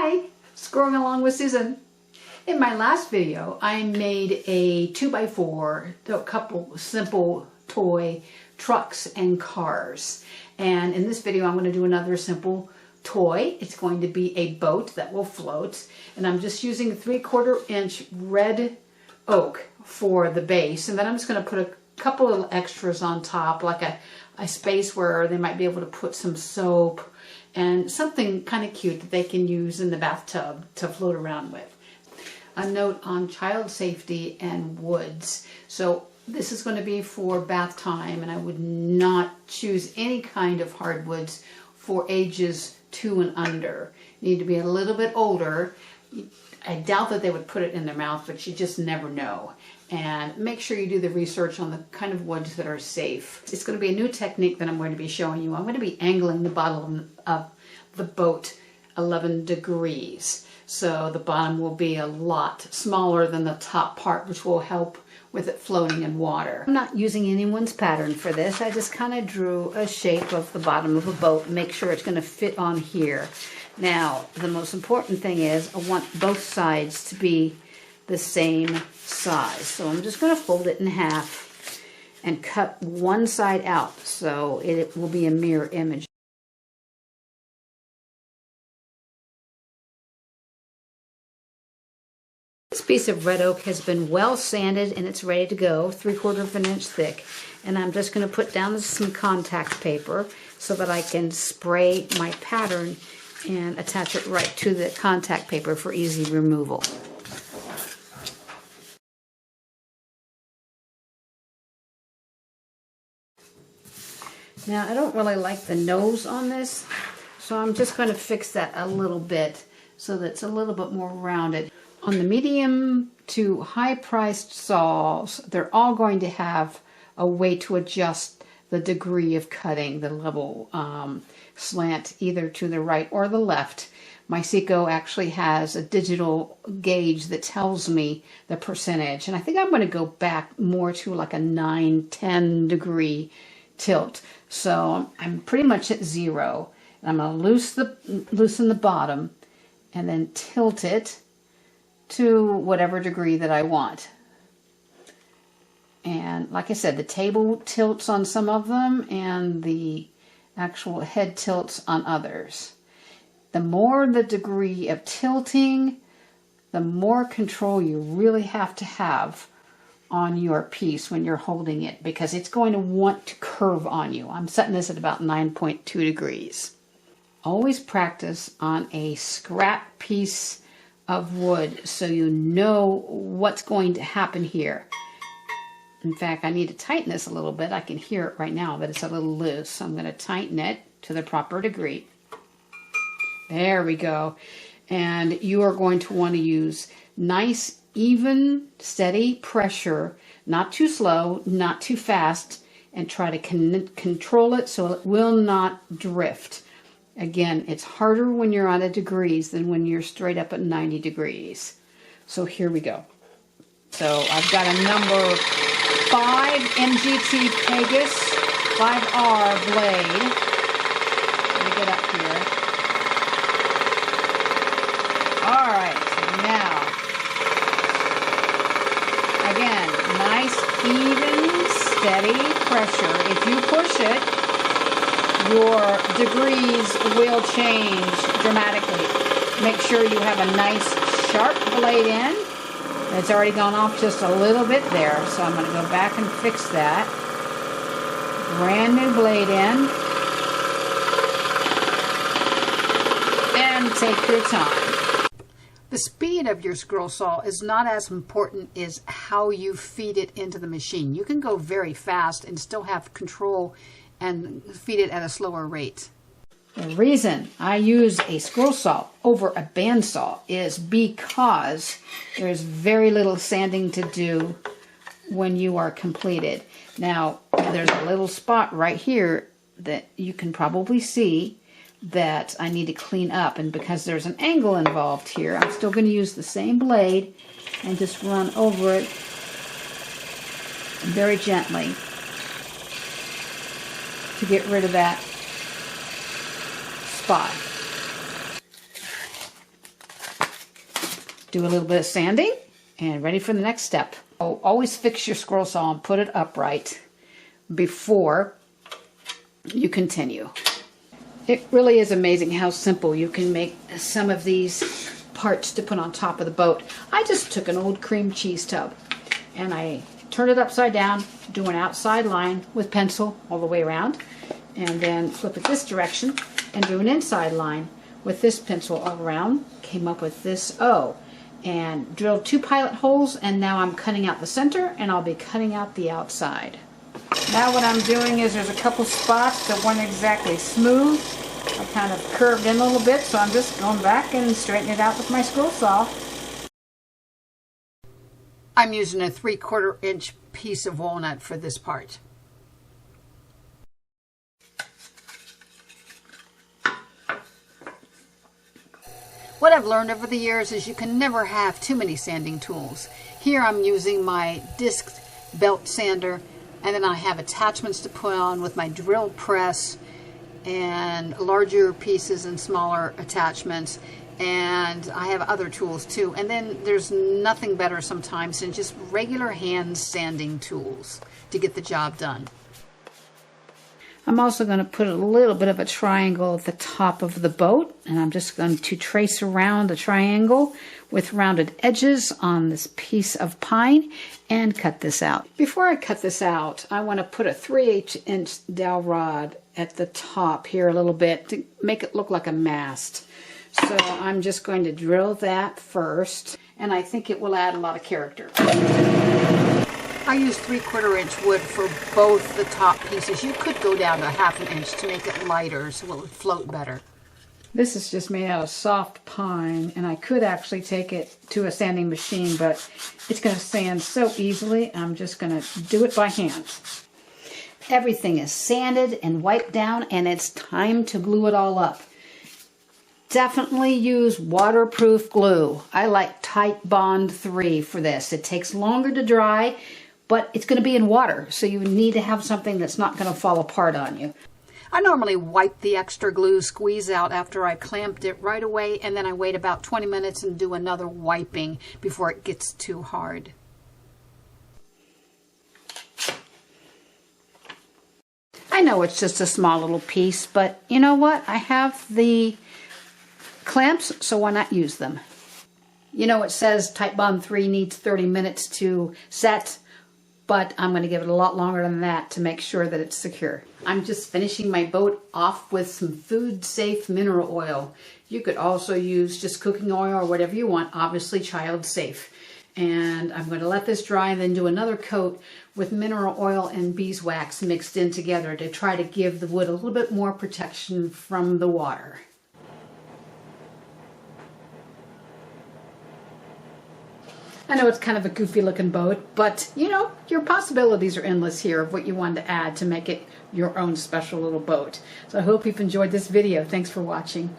Hi, scrolling along with Susan. In my last video, I made a 2x4, a couple simple toy trucks and cars. And in this video, I'm going to do another simple toy. It's going to be a boat that will float. And I'm just using 3/4 inch red oak for the base. And then I'm just going to put a couple of extras on top, like a space where they might be able to put some soap and something kind of cute that they can use in the bathtub to float around with. A note on child safety and woods. So this is going to be for bath time, and I would not choose any kind of hardwoods for ages 2 and under. You need to be a little bit older. I doubt that they would put it in their mouth, but you just never know. And make sure you do the research on the kind of woods that are safe. It's going to be a new technique that I'm going to be showing you. I'm going to be angling the bottom of the boat 11 degrees. So the bottom will be a lot smaller than the top part, which will help with it floating in water. I'm not using anyone's pattern for this. I just kind of drew a shape of the bottom of a boat, make sure it's going to fit on here. Now, the most important thing is I want both sides to be the same size. So I'm just going to fold it in half and cut one side out so it will be a mirror image. This piece of red oak has been well sanded and it's ready to go, 3/4 inch thick. And I'm just going to put down some contact paper so that I can spray my pattern and attach it right to the contact paper for easy removal. Now, I don't really like the nose on this, so I'm just going to fix that a little bit so that it's a little bit more rounded. On the medium to high-priced saws, they're all going to have a way to adjust the degree of cutting, the level slant either to the right or the left. My Seiko actually has a digital gauge that tells me the percentage, and I think I'm going to go back more to like a 9-10 degree tilt. So I'm pretty much at 0. I'm going to loosen the bottom and then tilt it to whatever degree that I want. And like I said, the table tilts on some of them and the actual head tilts on others. The more the degree of tilting, the more control you really have to have on your piece when you're holding it, because it's going to want to curve on you. I'm setting this at about 9.2 degrees. Always practice on a scrap piece of wood so you know what's going to happen here. In fact, I need to tighten this a little bit. I can hear it right now, but it's a little loose. So I'm going to tighten it to the proper degree. There we go. And you are going to want to use nice, even, steady pressure, not too slow, not too fast, and try to control it so it will not drift. Again, it's harder when you're out of degrees than when you're straight up at 90 degrees. So here we go. So I've got a number 5 MGT Pegasus 5R blade. Let me get up here. All right, now, again, nice, even, steady pressure. If you push it, your degrees will change dramatically. Make sure you have a nice sharp blade in. It's already gone off just a little bit there, so I'm going to go back and fix that. Brand new blade in. And take your time. The speed of your scroll saw is not as important as how you feed it into the machine. You can go very fast and still have control and feed it at a slower rate. The reason I use a scroll saw over a bandsaw is because there's very little sanding to do when you are completed. Now, there's a little spot right here that you can probably see that I need to clean up, and because there's an angle involved here, I'm still going to use the same blade and just run over it very gently to get rid of that spot. do a little bit of sanding, and ready for the next step. Oh, always fix your scroll saw and put it upright before you continue. It really is amazing how simple you can make some of these parts to put on top of the boat. I just took an old cream cheese tub and I turned it upside down, do an outside line with pencil all the way around, and then flip it this direction and do an inside line with this pencil all around. Came up with this O and drilled 2 pilot holes, and now I'm cutting out the center and I'll be cutting out the outside. Now what I'm doing is there's a couple spots that weren't exactly smooth. I kind of curved in a little bit, so I'm just going back and straightening it out with my scroll saw. I'm using a 3/4 inch piece of walnut for this part. What I've learned over the years is you can never have too many sanding tools. Here I'm using my disc belt sander, and then I have attachments to put on with my drill press and larger pieces and smaller attachments, and I have other tools too. And then there's nothing better sometimes than just regular hand sanding tools to get the job done. I'm also going to put a little bit of a triangle at the top of the boat, and I'm just going to trace around the triangle with rounded edges on this piece of pine and cut this out. Before I cut this out, I want to put a 3/8 inch dowel rod at the top here a little bit to make it look like a mast. So I'm just going to drill that first, and I think it will add a lot of character. I used 3/4 inch wood for both the top pieces. You could go down to 1/2 inch to make it lighter so it would float better. This is just made out of soft pine, and I could actually take it to a sanding machine, but it's going to sand so easily, I'm just going to do it by hand. Everything is sanded and wiped down, and it's time to glue it all up. Definitely use waterproof glue. I like Titebond 3 for this. It takes longer to dry, but it's going to be in water, so you need to have something that's not going to fall apart on you. I normally wipe the extra glue squeeze out after I clamped it right away, and then I wait about 20 minutes and do another wiping before it gets too hard. I know it's just a small little piece, but you know what? I have the clamps, so why not use them? You know, it says Titebond 3 needs 30 minutes to set, but I'm going to give it a lot longer than that to make sure that it's secure. I'm just finishing my boat off with some food-safe mineral oil. You could also use just cooking oil or whatever you want, obviously child-safe. And I'm going to let this dry and then do another coat with mineral oil and beeswax mixed in together to try to give the wood a little bit more protection from the water. I know it's kind of a goofy looking boat, but you know, your possibilities are endless here of what you want to add to make it your own special little boat. So I hope you've enjoyed this video. Thanks for watching.